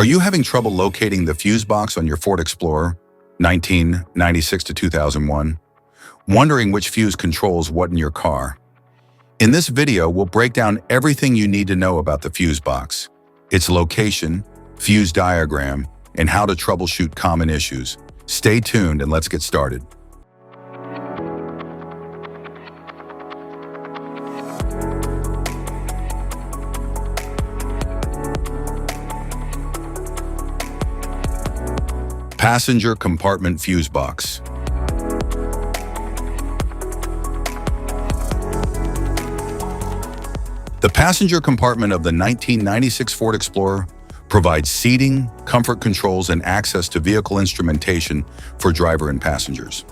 Are you having trouble locating the fuse box on your Ford Explorer 1996 to 2001? Wondering which fuse controls what in your car? In this video, we'll break down everything you need to know about the fuse box, its location, fuse diagram, and how to troubleshoot common issues. Stay tuned and let's get started. Passenger compartment fuse box. The passenger compartment of the 1996 Ford Explorer provides seating, comfort controls, and access to vehicle instrumentation for driver and passengers.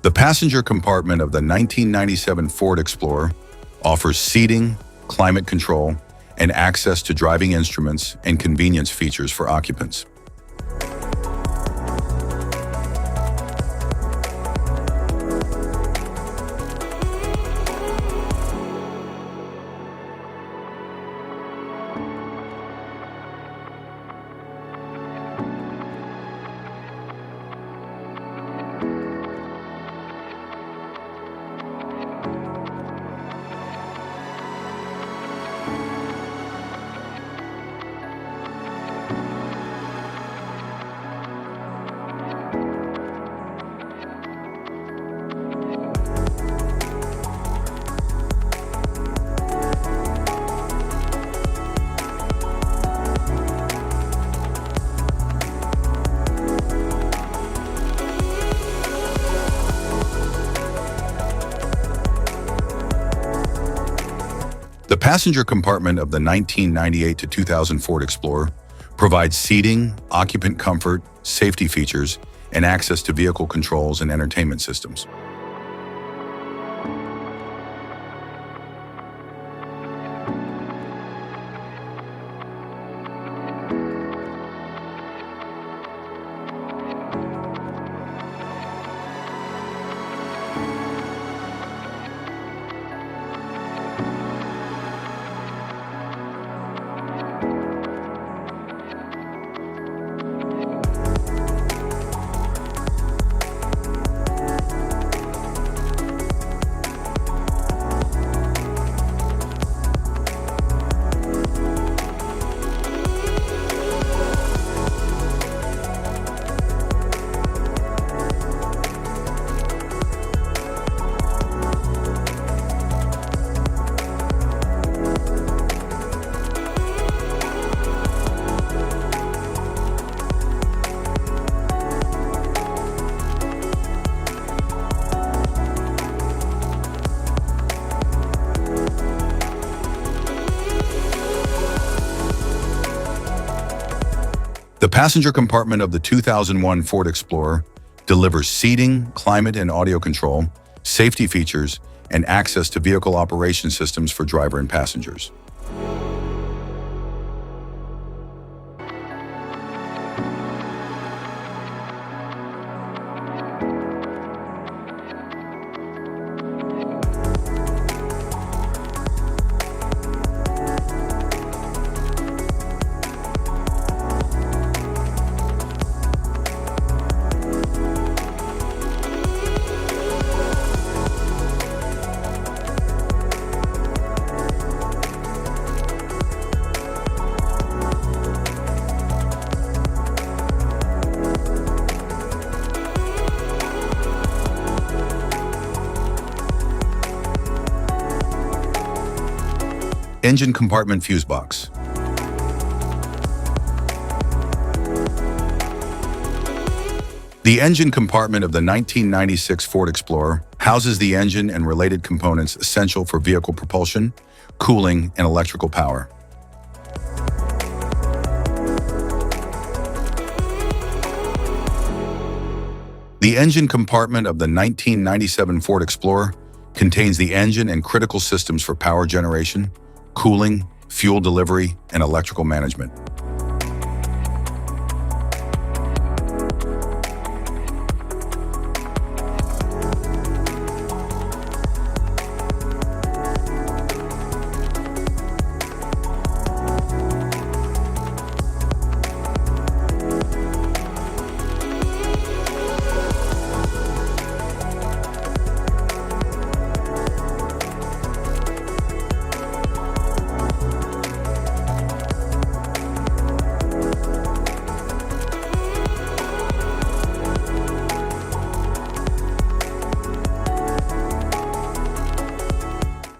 The passenger compartment of the 1997 Ford Explorer offers seating, climate control, and access to driving instruments and convenience features for occupants. The passenger compartment of the 1998 to 2000 Ford Explorer provides seating, occupant comfort, safety features, and access to vehicle controls and entertainment systems. The passenger compartment of the 2001 Ford Explorer delivers seating, climate and audio control, safety features, and access to vehicle operation systems for driver and passengers. Engine compartment fuse box. The engine compartment of the 1996 Ford Explorer houses the engine and related components essential for vehicle propulsion, cooling, and electrical power. The engine compartment of the 1997 Ford Explorer contains the engine and critical systems for power generation, cooling, fuel delivery, and electrical management.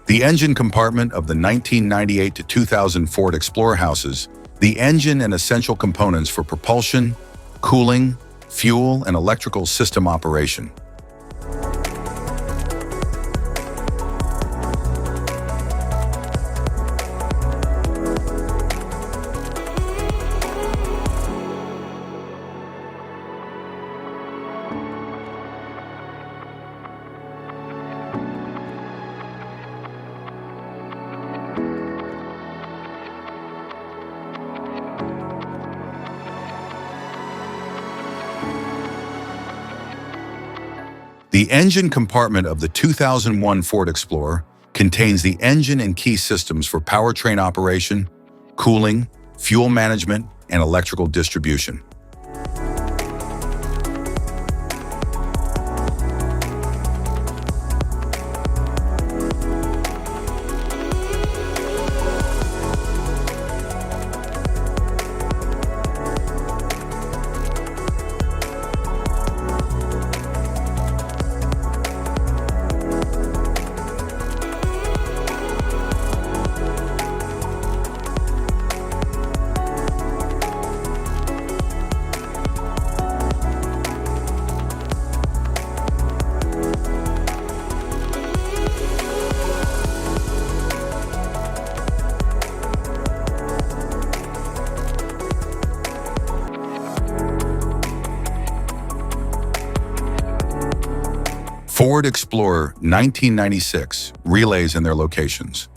The engine compartment of the 1998 to 2000 Ford Explorer houses the engine and essential components for propulsion, cooling, fuel, and electrical system operation. The engine compartment of the 2001 Ford Explorer contains the engine and key systems for powertrain operation, cooling, fuel management, and electrical distribution. Ford Explorer 1996 relays and their locations.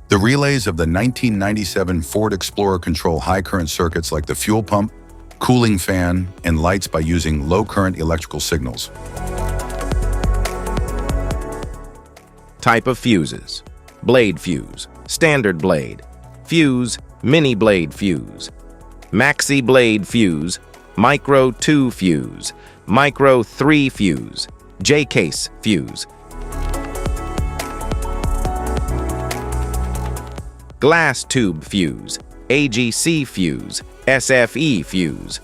The relays of the 1997 Ford Explorer control high current circuits like the fuel pump, cooling fan, and lights by using low current electrical signals. Type of fuses: blade fuse, standard blade, fuse, mini blade fuse, maxi blade fuse, micro 2 fuse, micro 3 fuse, J-case fuse, glass tube fuse, AGC fuse, SFE fuse,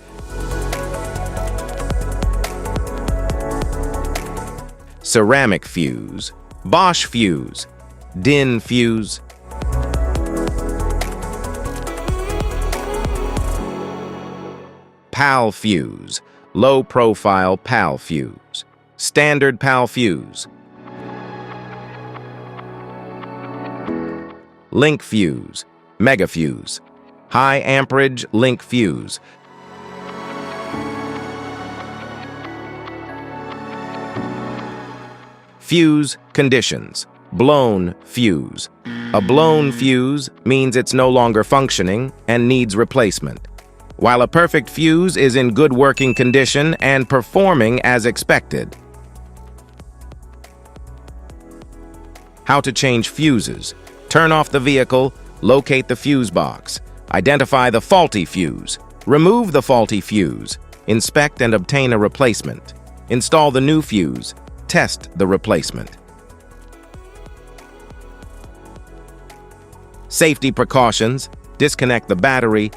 ceramic fuse, Bosch fuse, DIN fuse, PAL fuse, low-profile PAL fuse, standard PAL fuse, link fuse, mega fuse, high amperage link fuse, fuse conditions: blown fuse. A blown fuse means it's no longer functioning and needs replacement, while a perfect fuse is in good working condition and performing as expected. How to change fuses: turn off the vehicle, locate the fuse box, identify the faulty fuse, remove the faulty fuse, inspect and obtain a replacement, install the new fuse, test the replacement. Safety precautions: disconnect the battery,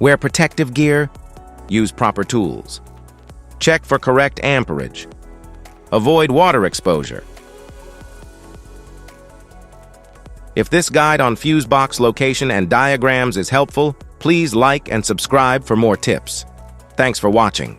wear protective gear, use proper tools, check for correct amperage, avoid water exposure. If this guide on fuse box location and diagrams is helpful, please like and subscribe for more tips. Thanks for watching.